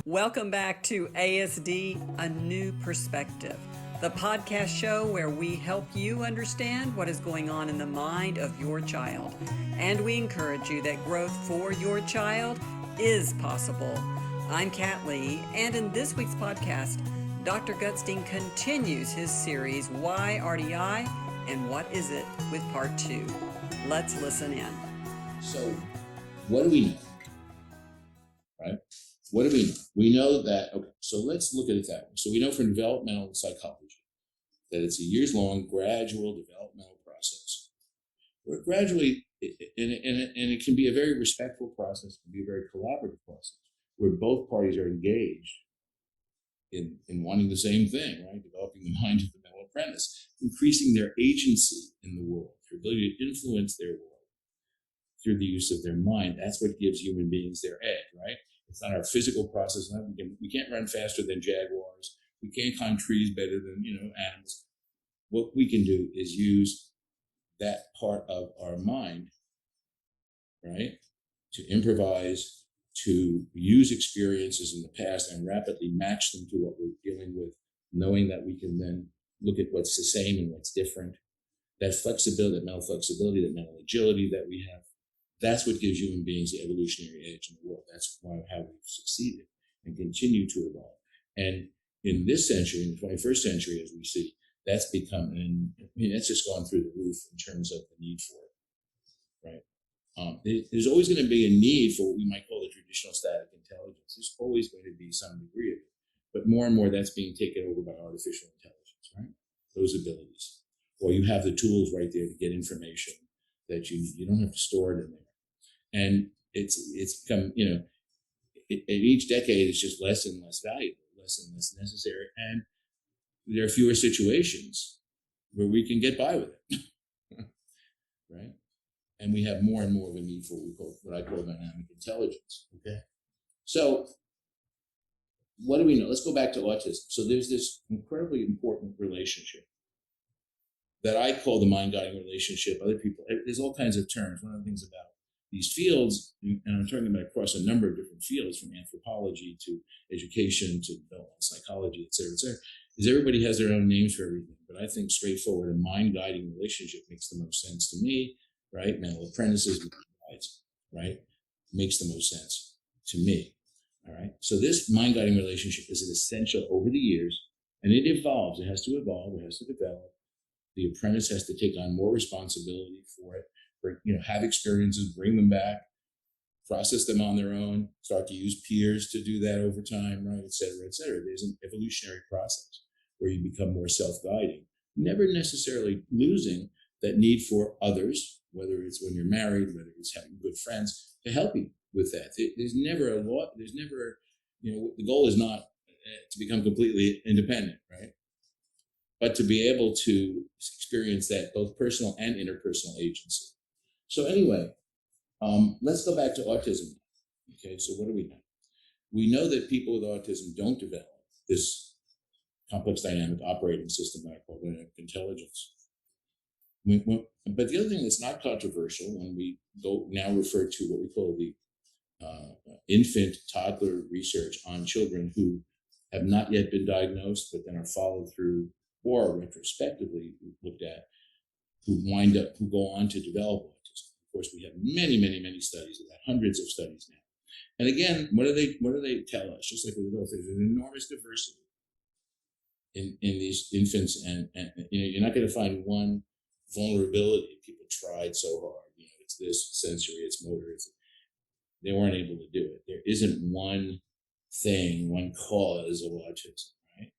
Welcome back to ASD, A New Perspective, the podcast show where we help you understand what is going on in the mind of your child. And we encourage you that growth for your child is possible. I'm Kat Lee, and in this week's podcast, Dr. Gutstein continues his series, Why RDI and What Is It, with part 2. Let's listen in. So, what do we know? Right? What do we know? We know that, okay, so let's look at it that way. So we know from developmental psychology that it's a years-long, gradual developmental process. Where gradually, and it can be a very respectful process, it can be a very collaborative process, where both parties are engaged in wanting the same thing, right? Developing the mind of the mental apprentice, increasing their agency in the world, their ability to influence their world through the use of their mind. That's what gives human beings their edge, right? It's not our physical process. We can't run faster than jaguars. We can't climb trees better than, animals. What we can do is use that part of our mind, right, to improvise, to use experiences in the past and rapidly match them to what we're dealing with, knowing that we can then look at what's the same and what's different. That flexibility, that mental flexibility, that mental agility that we have, that's what gives human beings the evolutionary edge in the world. That's how we've succeeded and continue to evolve. And in this century, in the 21st century, as we see, that's become, that's just gone through the roof in terms of the need for it, right? There's always going to be a need for what we might call the traditional static intelligence. There's always going to be some degree of it. But more and more, that's being taken over by artificial intelligence, right? Those abilities. Or you have the tools right there to get information that you don't have to store it in there. And it's become, at each decade, it's just less and less valuable, less and less necessary. And there are fewer situations where we can get by with it, right? And we have more and more of a need for what I call dynamic intelligence, okay? So what do we know? Let's go back to autism. So there's this incredibly important relationship that I call the mind-guiding relationship. Other people, there's all kinds of terms. One of the things about these fields, and I'm talking about across a number of different fields, from anthropology to education to developmental psychology, et cetera, is everybody has their own names for everything. But I think straightforward and mind-guiding relationship makes the most sense to me, right? Mental apprentices, right? Makes the most sense to me, all right? So this mind-guiding relationship is an essential over the years, and it evolves. It has to evolve. It has to develop. The apprentice has to take on more responsibility for it, have experiences, bring them back, process them on their own, start to use peers to do that over time, right, et cetera, et cetera. There's an evolutionary process where you become more self-guiding, never necessarily losing that need for others, whether it's when you're married, whether it's having good friends, to help you with that. There's never the goal is not to become completely independent, right? But to be able to experience that both personal and interpersonal agency. So anyway, let's go back to autism. Okay, so what do we know? We know that people with autism don't develop this complex dynamic operating system that I call dynamic intelligence. But the other thing that's not controversial when we go now refer to what we call the infant toddler research on children who have not yet been diagnosed, but then are followed through or retrospectively looked at, who go on to develop autism. Of course, we have many, many, many studies, about hundreds of studies now. And again, what do they tell us? Just like with adults, there's an enormous diversity in these infants, and you're not going to find one vulnerability. People tried so hard. It's this sensory, it's motor. They weren't able to do it. There isn't one thing, one cause of autism, right?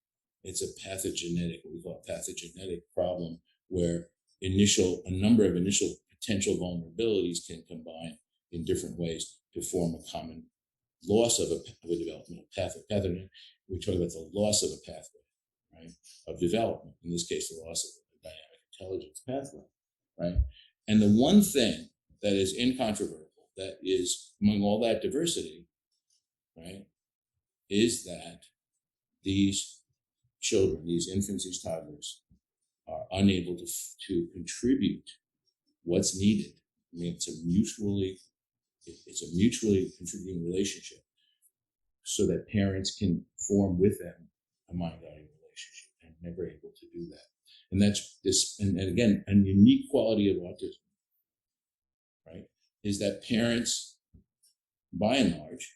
It's a pathogenic, what we call a pathogenic problem, where a number of initial potential vulnerabilities can combine in different ways to form a common loss of a developmental pathway. We're talking about the loss of a pathway, right, of development. In this case, the loss of a dynamic intelligence pathway, right? And the one thing that is incontrovertible, that is among all that diversity, right, is that these children, these infants, these toddlers, are unable to contribute what's needed. I mean, it's a mutually contributing relationship so that parents can form with them a mind-guiding relationship, and never able to do that. And that's this, and again, a unique quality of autism, right, is that parents, by and large,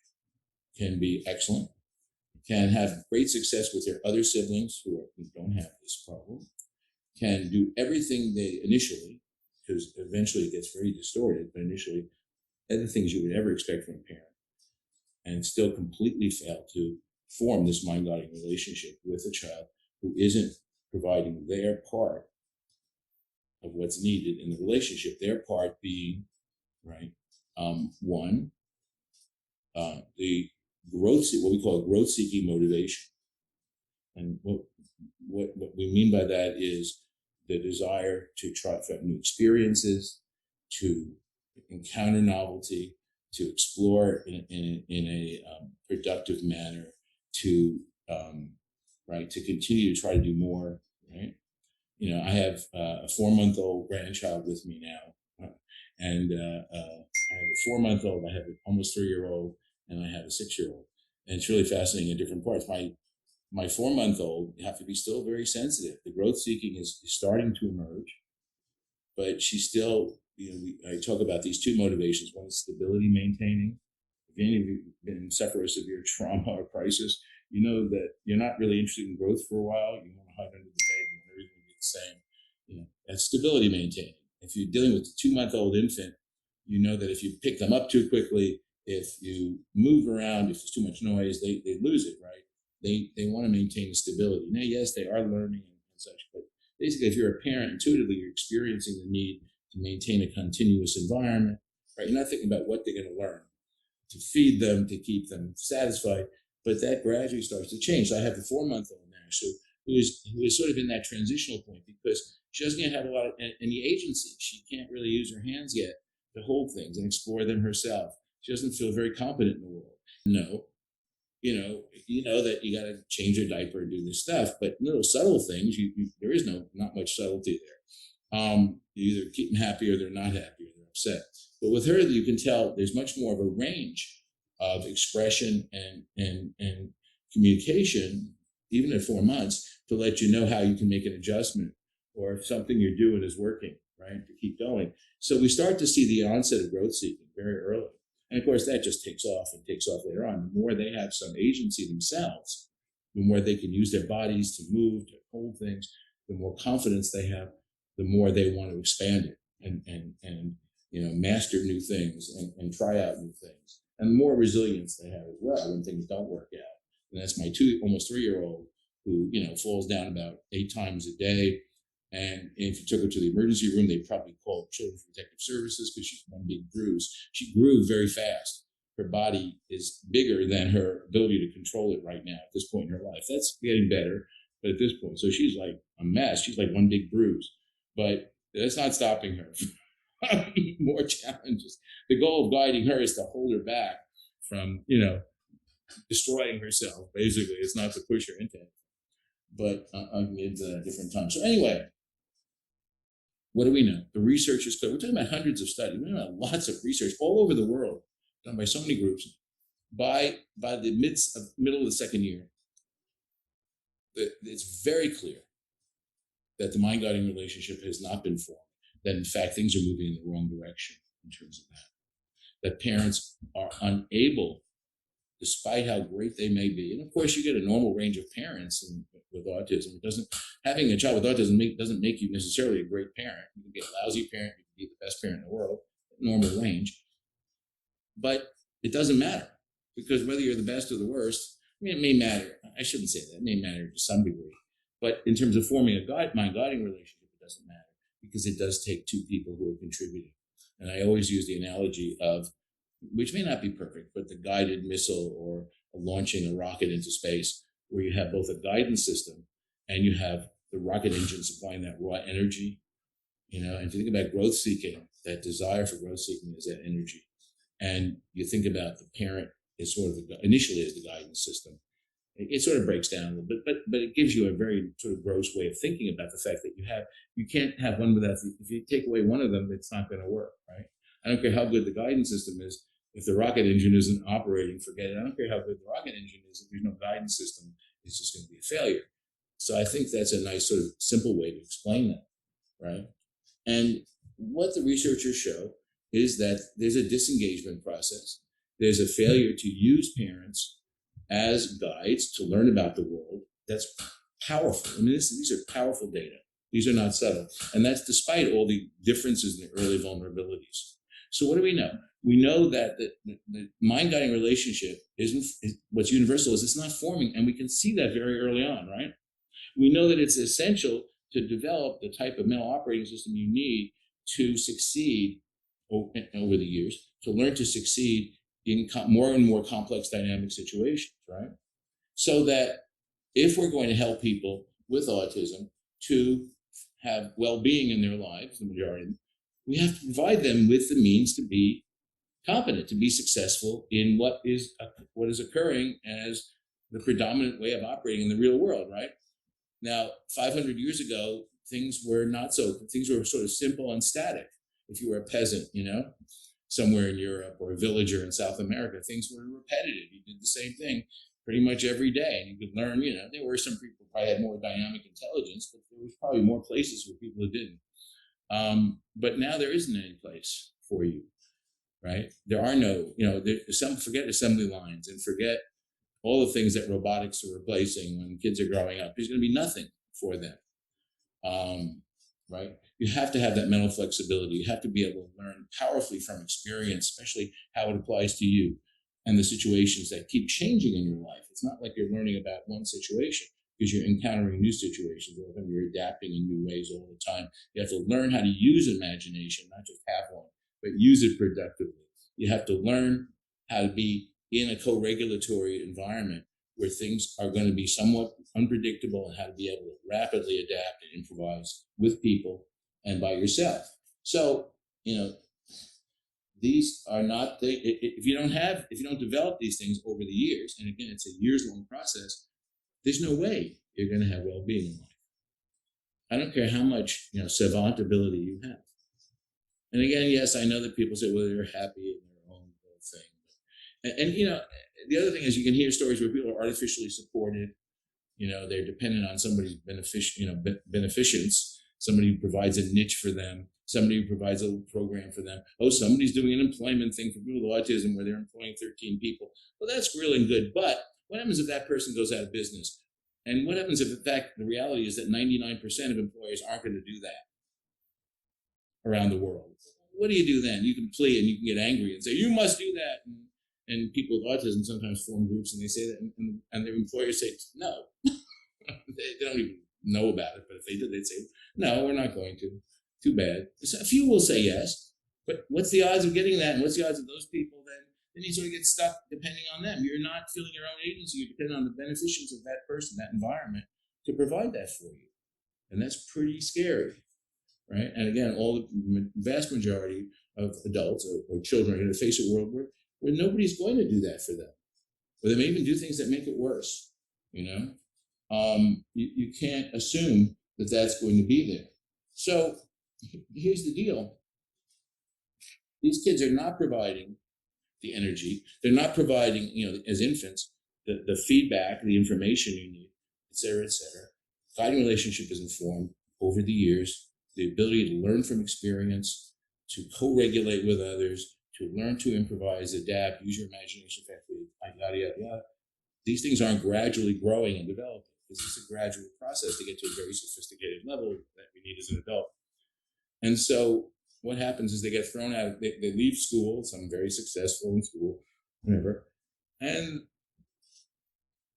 can be excellent, can have great success with their other siblings who don't have this problem, can do everything they initially, because eventually it gets very distorted, but initially, other things you would ever expect from a parent, and still completely fail to form this mind-guiding relationship with a child who isn't providing their part of what's needed in the relationship. Their part being, right, one, the growth, what we call growth-seeking motivation. And what we mean by that is the desire to try new experiences, to encounter novelty, to explore in a productive manner, to right, to continue to try to do more. Right, you know, I have a 4-month-old grandchild with me now, and I have a 4-month-old, I have an almost 3-year-old, and I have a 6-year-old, and it's really fascinating in different parts. My 4-month-old, you have to be still very sensitive. The growth seeking is starting to emerge, but she's still, you know, I talk about these two motivations. One is stability maintaining. If any of you have been suffer a severe trauma or crisis, you know that you're not really interested in growth for a while. You want to hide under the bed, you want everything to be the same. You know, that's stability maintaining. If you're dealing with a 2-month-old infant, you know that if you pick them up too quickly, if you move around, if there's too much noise, they lose it, right? They want to maintain stability. Now, yes, they are learning and such, but basically, if you're a parent, intuitively you're experiencing the need to maintain a continuous environment, right? You're not thinking about what they're going to learn, to feed them, to keep them satisfied, but that gradually starts to change. So I have the 4-month-old now, so who is sort of in that transitional point, because she doesn't have a lot of any agency. She can't really use her hands yet to hold things and explore them herself. She doesn't feel very competent in the world. No, you know that you got to change your diaper and do this stuff, but little subtle things, there is not much subtlety there. You either keep them happy or they're not happy or they're upset. But with her, you can tell there's much more of a range of expression and communication, even at 4 months, to let you know how you can make an adjustment, or if something you're doing is working, right, to keep going. So we start to see the onset of growth seeking very early. And of course, that just takes off later on. The more they have some agency themselves, the more they can use their bodies to move, to hold things, the more confidence they have, the more they want to expand it and you know, master new things and try out new things. And the more resilience they have as well when things don't work out. And that's my almost 3-year-old who, you know, falls down about 8 times a day. And if you took her to the emergency room, they'd probably call Children's Protective Services because she's one big bruise. She grew very fast. Her body is bigger than her ability to control it right now at this point in her life. That's getting better, but at this point, so she's like a mess. She's like one big bruise, but that's not stopping her from more challenges. The goal of guiding her is to hold her back from, you know, destroying herself. Basically, it's not to push her into it. But I'll get into that at a different time. So anyway, what do we know? The research is clear. We're talking about hundreds of studies. We're talking about lots of research all over the world done by so many groups. By the middle of the second year, it's very clear that the mind-guiding relationship has not been formed. That in fact things are moving in the wrong direction in terms of that. That parents are unable, despite how great they may be. And of course, you get a normal range of parents with autism. Having a child with autism doesn't make you necessarily a great parent. You can be a lousy parent, you can be the best parent in the world, normal range. But it doesn't matter, because whether you're the best or the worst, I mean, it may matter. I shouldn't say that. It may matter to some degree. But in terms of forming a mind-guiding relationship, it doesn't matter, because it does take two people who are contributing. And I always use the analogy of, which may not be perfect, but the guided missile or launching a rocket into space, where you have both a guidance system and you have the rocket engine supplying that raw energy. You know, and if you think about growth seeking, that desire for growth seeking is that energy. And you think about the parent as sort of initially as the guidance system. It sort of breaks down a little bit, but it gives you a very sort of gross way of thinking about the fact that you can't have one without if you take away one of them, it's not going to work, right? I don't care how good the guidance system is. If the rocket engine isn't operating, forget it. I don't care how good the rocket engine is. If there's no guidance system, it's just going to be a failure. So I think that's a nice sort of simple way to explain that, right? And what the researchers show is that there's a disengagement process. There's a failure to use parents as guides to learn about the world. That's powerful. I mean, these are powerful data. These are not subtle. And that's despite all the differences in the early vulnerabilities. So what do we know? We know that the mind-guiding relationship what's universal is it's not forming, and we can see that very early on, right? We know that it's essential to develop the type of mental operating system you need to succeed over the years, to learn to succeed in more and more complex dynamic situations, right? So that if we're going to help people with autism to have well-being in their lives, the majority of them, we have to provide them with the means to be competent, to be successful in what is occurring as the predominant way of operating in the real world, right? Now, 500 years ago, things were sort of simple and static. If you were a peasant, somewhere in Europe, or a villager in South America, things were repetitive. You did the same thing pretty much every day, and you could learn, there were some people who probably had more dynamic intelligence, but there was probably more places for people who didn't. But now there isn't any place for you, right? There are no, forget assembly lines and forget all the things that robotics are replacing when kids are growing up. There's going to be nothing for them, right? You have to have that mental flexibility. You have to be able to learn powerfully from experience, especially how it applies to you and the situations that keep changing in your life. It's not like you're learning about one situation, because you're encountering new situations all the time. You're adapting in new ways all the time. You have to learn how to use imagination, not just have one, but use it productively. You have to learn how to be in a co-regulatory environment where things are going to be somewhat unpredictable, and how to be able to rapidly adapt and improvise with people and by yourself. So, these are not if you don't develop these things over the years, and again, it's a years-long process, there's no way you're going to have well-being in life. I don't care how much, savant ability you have. And again, yes, I know that people say, well, they're happy in their own little thing. And the other thing is, you can hear stories where people are artificially supported. They're dependent on somebody's beneficence, somebody who provides a niche for them, somebody who provides a little program for them. Oh, somebody's doing an employment thing for people with autism where they're employing 13 people. Well, that's really good. But what happens if that person goes out of business? And what happens if, in fact, the reality is that 99% of employers aren't going to do that around the world? What do you do then? You can plea and you can get angry and say, you must do that. And people with autism sometimes form groups and they say that, and their employers say, no. they don't even know about it, but if they did, they'd say, no, we're not going to. Too bad. So a few will say yes, but what's the odds of getting that? And what's the odds of those people then you sort of get stuck depending on them? You're not feeling your own agency. You're depending on the beneficence of that person, that environment, to provide that for you. And that's pretty scary, right? And again, the vast majority of adults or children are going to face a world where nobody's going to do that for them. Or they may even do things that make it worse, You can't assume that that's going to be there. So here's the deal. These kids are not providing the energy. They're not providing, as infants, the feedback, the information you need, et cetera, et cetera. Guiding relationship is informed over the years, the ability to learn from experience, to co-regulate with others, to learn to improvise, adapt, use your imagination effectively, yada, yada, yada. These things aren't gradually growing and developing. This is a gradual process to get to a very sophisticated level that we need as an adult. And so what happens is they get thrown out, they leave school, some very successful in school, whatever, and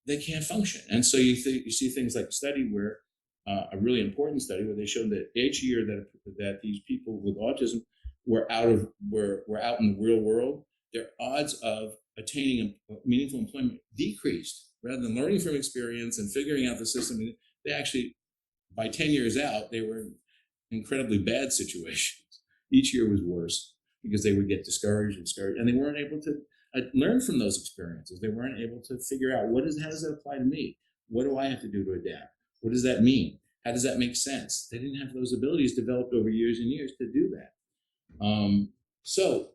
they can't function. And so you see things like a study where, a really important study where they showed that each year that these people with autism were out in the real world, their odds of attaining a meaningful employment decreased. Rather than learning from experience and figuring out the system, they actually, by 10 years out, they were in incredibly bad situations. Each year was worse because they would get discouraged, and they weren't able to learn from those experiences. They weren't able to figure out how does that apply to me? What do I have to do to adapt? What does that mean? How does that make sense? They didn't have those abilities developed over years and years to do that. So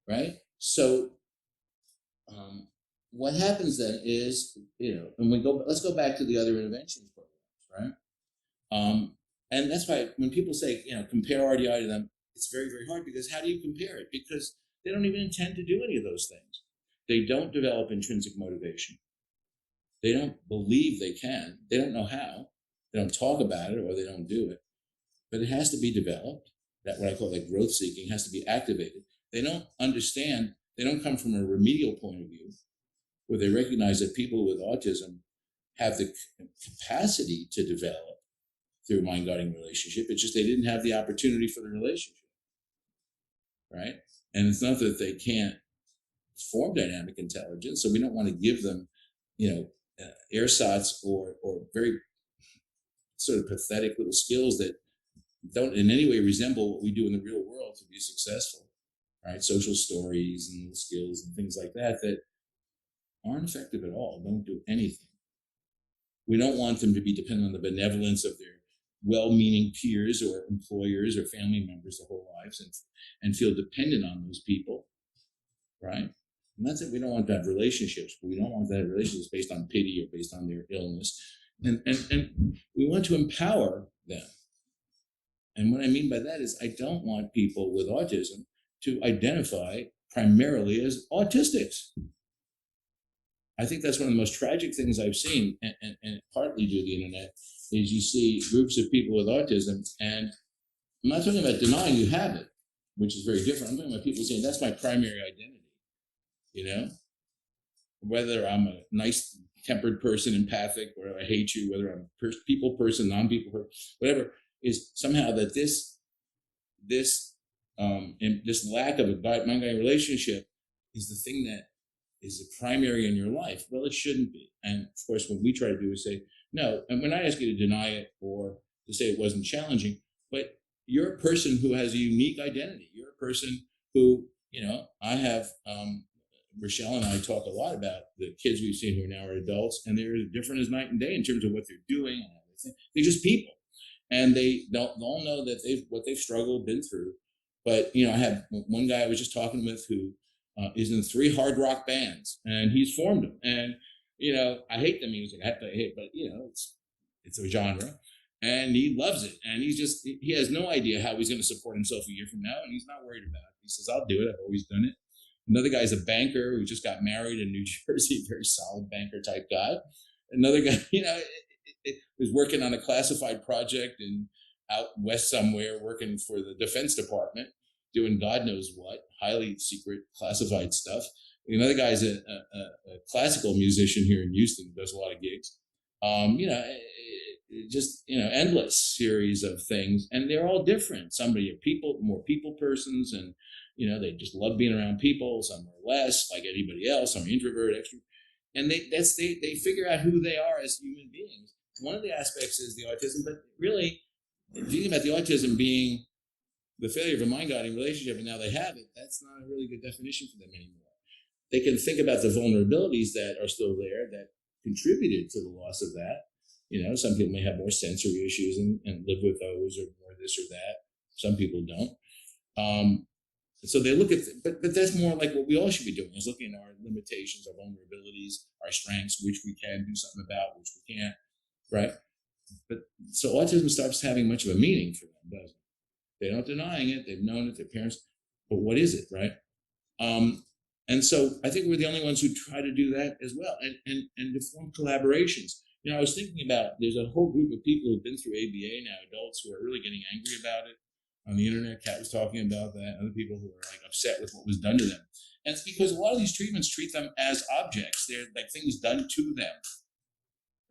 right? So what happens then is, and let's go back to the other interventions programs, right? And that's why when people say, compare RDI to them, it's very, very hard, because how do you compare it? Because they don't even intend to do any of those things. They don't develop intrinsic motivation. They don't believe they can. They don't know how. They don't talk about it, or they don't do it. But it has to be developed. That, what I call like growth seeking, has to be activated. They don't understand. They don't come from a remedial point of view, where they recognize that people with autism have the capacity to develop through mind guiding relationship. It's just they didn't have the opportunity for the relationship, right? And it's not that they can't form dynamic intelligence. So we don't want to give them, ersatz or very sort of pathetic little skills that don't in any way resemble what we do in the real world to be successful, right? Social stories and skills and things like that aren't effective at all, don't do anything. We don't want them to be dependent on the benevolence of their well-meaning peers or employers or family members their whole lives, and feel dependent on those people, right? And that's it. We don't want to have relationships, but we don't want to have relationships based on pity or based on their illness. And we want to empower them. And what I mean by that is I don't want people with autism to identify primarily as autistics. I think that's one of the most tragic things I've seen, and partly due to the internet, is you see groups of people with autism, and I'm not talking about denying you have it, which is very different. I'm talking about people saying that's my primary identity, whether I'm a nice tempered person, empathic, or I hate you, whether I'm a people person, non-people person, whatever, is somehow that this lack of a mind-guiding relationship is the thing that is the primary in your life. Well, it shouldn't be. And of course, what we try to do is say, no, and we're not asking you to deny it or to say it wasn't challenging, but you're a person who has a unique identity. You're a person who, I have, Rochelle and I talk a lot about the kids we've seen who are now are adults, and they're different as night and day in terms of what they're doing and everything. They're just people. And they all know that what they've struggled, been through. But, I had one guy I was just talking with who is in 3 hard rock bands, and he's formed them. And, I hate the music. I have to hate, but it's a genre, and he loves it. And he has no idea how he's going to support himself a year from now. And he's not worried about it. He says, I'll do it. I've always done it. Another guy's a banker who just got married in New Jersey, very solid banker type guy. Another guy, was working on a classified project out west somewhere, working for the Defense Department, doing God knows what, highly secret classified stuff. Another guy's a classical musician here in Houston, does a lot of gigs. Endless series of things, and they're all different. Somebody are more people persons, and they just love being around people. Some are less, like anybody else. Some are introvert, extrovert, and they figure out who they are as human beings. One of the aspects is the autism, but really, if you think about the autism being the failure of a mind-guiding relationship, and now they have it, that's not a really good definition for them anymore. They can think about the vulnerabilities that are still there that contributed to the loss of that. Some people may have more sensory issues and live with those, or more this or that. Some people don't. So they look at, but that's more like what we all should be doing, is looking at our limitations, our vulnerabilities, our strengths, which we can do something about, which we can't, right? But so autism stops having much of a meaning for them, doesn't it? They're not denying it. They've known it, their parents, but what is it, right? And so I think we're the only ones who try to do that as well, and to form collaborations. I was thinking about, there's a whole group of people who've been through ABA now, adults who are really getting angry about it on the internet. Kat was talking about that. Other people who are like upset with what was done to them. And it's because a lot of these treatments treat them as objects. They're like things done to them,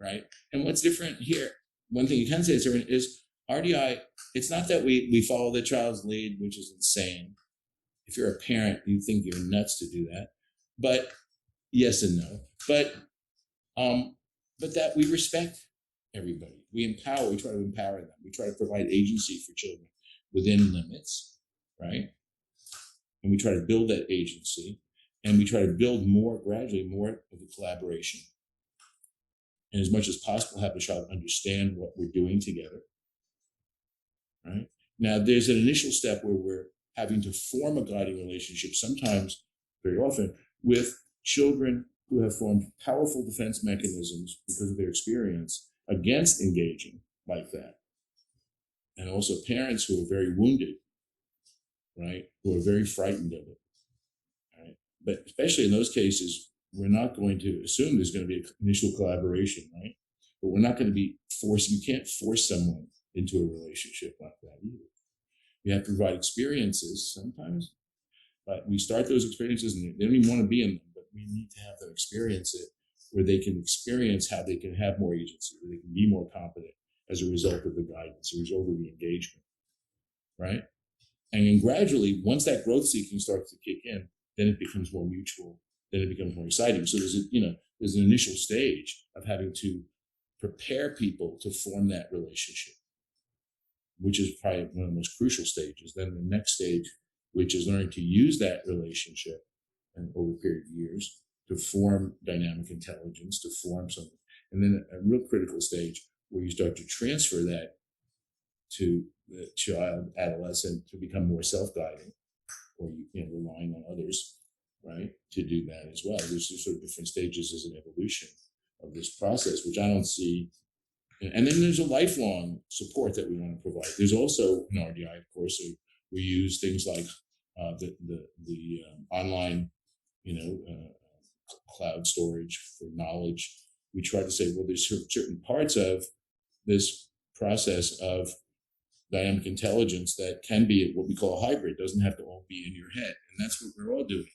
right? And what's different here, one thing you can say is different, is RDI, it's not that we follow the child's lead, which is insane. If you're a parent, you think you're nuts to do that. But yes and no. But that we respect everybody. We try to empower them. We try to provide agency for children within limits, right? And we try to build that agency, and we try to build gradually more of the collaboration. And as much as possible, have the child understand what we're doing together, right? Now, there's an initial step where we're having to form a guiding relationship, sometimes, very often, with children who have formed powerful defense mechanisms because of their experience against engaging like that. And also parents who are very wounded, right? Who are very frightened of it, right? But especially in those cases, we're not going to assume there's going to be an initial collaboration, right? But we're not going to be forced. You can't force someone into a relationship like that either. You have to provide experiences sometimes, but we start those experiences and they don't even want to be in them, but we need to have them experience it where they can experience how they can have more agency, where they can be more competent as a result of the guidance, as a result of the engagement, right? And then gradually, once that growth seeking starts to kick in, then it becomes more mutual, then it becomes more exciting. So there's an initial stage of having to prepare people to form that relationship, which is probably one of the most crucial stages. Then the next stage, which is learning to use that relationship and over a period of years to form dynamic intelligence, to form something. And then a real critical stage where you start to transfer that to the child, adolescent, to become more self-guiding, or relying on others, right, to do that as well. There's sort of different stages as an evolution of this process, which I don't see. And then there's a lifelong support that we want to provide. There's also an RDI, of course, so we use things like the online, cloud storage for knowledge. We try to say, well, there's certain parts of this process of dynamic intelligence that can be what we call a hybrid. It doesn't have to all be in your head. And that's what we're all doing.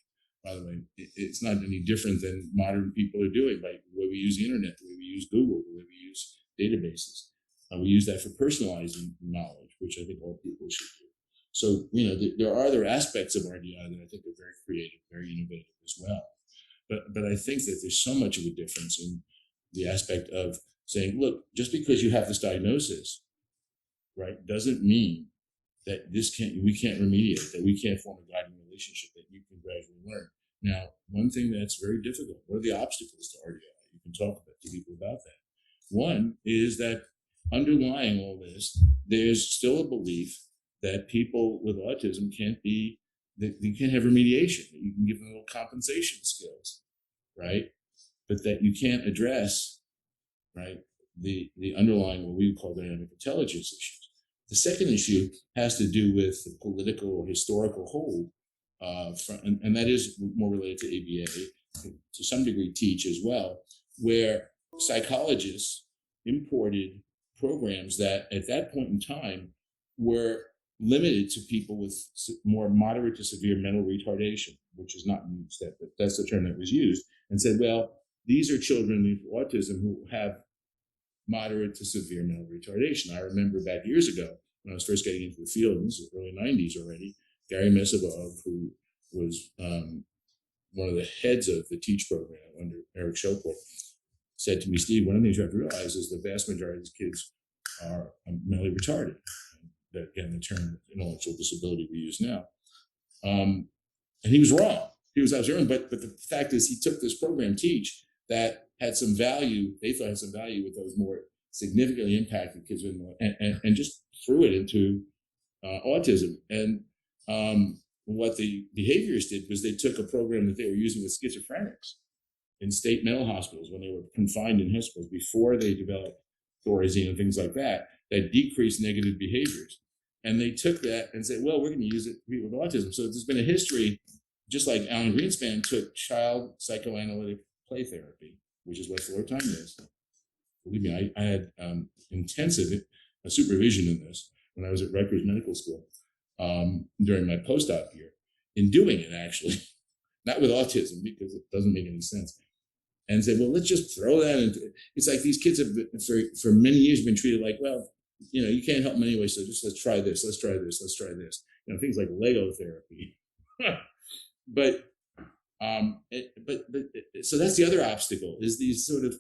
By the way, it's not any different than modern people are doing, by the way we use the internet, the way we use Google, the way we use databases. We use that for personalizing knowledge, which I think all people should do. So, there are other aspects of RDI that I think are very creative, very innovative as well. But I think that there's so much of a difference in the aspect of saying, look, just because you have this diagnosis, right, doesn't mean that we can't remediate, that we can't form a guiding relationship, that you can gradually learn. Now, one thing that's very difficult, what are the obstacles to RDI? You can talk to people about that. One is that underlying all this, there's still a belief that people with autism that you can't have remediation, that you can give them little compensation skills, right? But that you can't address, right, the underlying, what we call dynamic intelligence issues. The second issue has to do with the political or historical hold, and that is more related to ABA, to some degree teach as well, where psychologists imported programs that at that point in time were limited to people with more moderate to severe mental retardation, which is not used, that's the term that was used, and said, well, these are children with autism who have moderate to severe mental retardation. I remember back years ago when I was first getting into the field, and this is early 90s already, Gary Mesavov, who was one of the heads of the TEACH program under Eric Shoport, said to me, Steve, one of the things you have to realize is the vast majority of these kids are mentally retarded. That, again, the term intellectual disability we use now. And he was wrong. He was absolutely wrong. But the fact is, he took this program, TEACH, that had some value, they thought had some value with those more significantly impacted kids, and just threw it into autism. And what the behaviorists did was they took a program that they were using with schizophrenics in state mental hospitals when they were confined in hospitals before they developed Thorazine and things like that decreased negative behaviors. And they took that and said, well, we're going to use it for people with autism. So there's been a history, just like Alan Greenspan took child psychoanalytic play therapy, which is what floor time is. Believe me, I had intensive supervision in this when I was at Rutgers Medical School during my postdoc year, in doing it actually, not with autism because it doesn't make any sense. And said, well, let's just throw that into it. It's like these kids have been, for many years been treated like, well, you can't help them anyway, so just let's try this, let's try this, let's try this. Things like Lego therapy. But so that's the other obstacle, is these sort of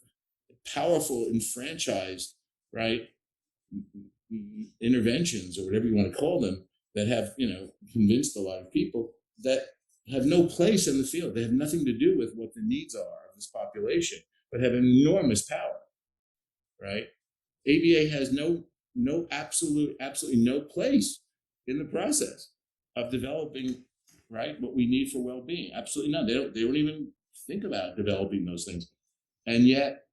powerful, enfranchised, right, interventions, or whatever you want to call them, that have, convinced a lot of people that have no place in the field. They have nothing to do with what the needs are of this population, but have enormous power, right? ABA has absolutely no place in the process. of developing, right, what we need for well-being. Absolutely not. They don't even think about developing those things. And yet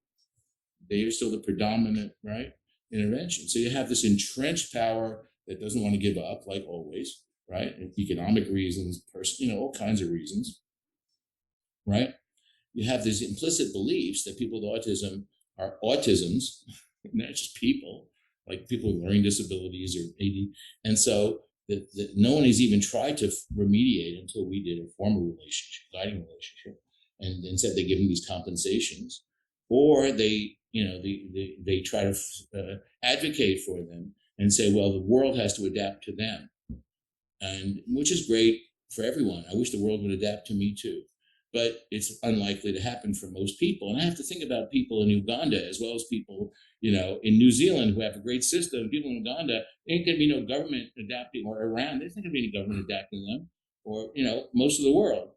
they are still the predominant, right, intervention. So you have this entrenched power that doesn't want to give up, like always, right? And economic reasons, all kinds of reasons, right? You have these implicit beliefs that people with autism are autisms, not just people, like people with learning disabilities or AD. And so that no one has even tried to remediate until we did a formal relationship, guiding relationship, and instead they give them these compensations, or they try to advocate for them and say, well, the world has to adapt to them, and which is great for everyone. I wish the world would adapt to me too, but it's unlikely to happen for most people. And I have to think about people in Uganda as well as people, in New Zealand who have a great system. People in Uganda, there ain't gonna be no government adapting, or Iran, there's not gonna be any government adapting them, or most of the world.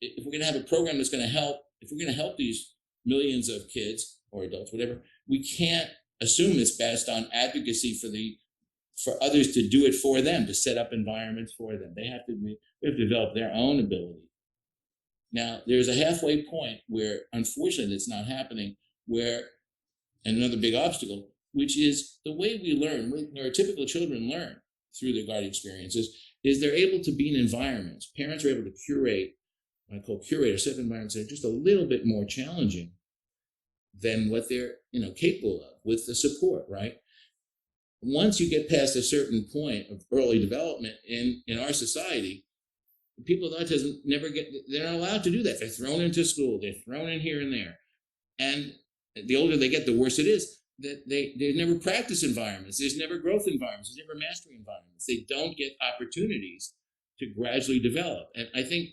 If we're gonna have a program that's gonna help, if we're gonna help these millions of kids or adults, whatever, we can't assume it's based on advocacy for others to do it for them, to set up environments for them. They have to develop their own ability. Now, there's a halfway point where, unfortunately, it's not happening, and another big obstacle, which is the way we learn, neurotypical children learn through their guided experiences, is they're able to be in environments. Parents are able to curate, what I call curate, or set up environments that are just a little bit more challenging than what they're capable of with the support, right? Once you get past a certain point of early development in our society, people with autism they're not allowed to do that. They're thrown into school, they're thrown in here and there. And the older they get, the worse it is. That they never practice environments, there's never growth environments, there's never mastery environments. They don't get opportunities to gradually develop. And I think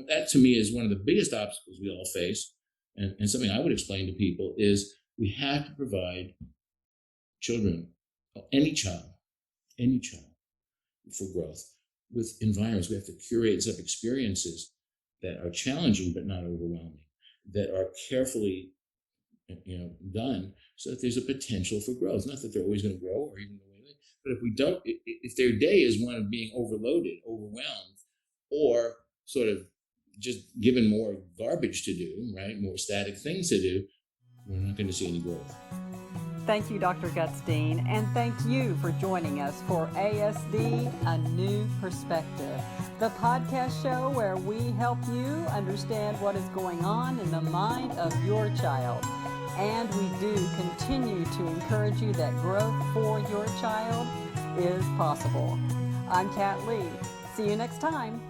that to me is one of the biggest obstacles we all face. And something I would explain to people is we have to provide children, any child, for growth with environments. We have to curate some experiences that are challenging but not overwhelming, that are carefully done so that there's a potential for growth. Not that they're always going to grow or even the way they, but if their day is one of being overloaded, overwhelmed, or sort of just given more garbage to do, right, more static things to do, we're not going to see any growth. Thank you, Dr. Gutstein, and thank you for joining us for ASD, A New Perspective, the podcast show where we help you understand what is going on in the mind of your child. And we do continue to encourage you that growth for your child is possible. I'm Kat Lee. See you next time.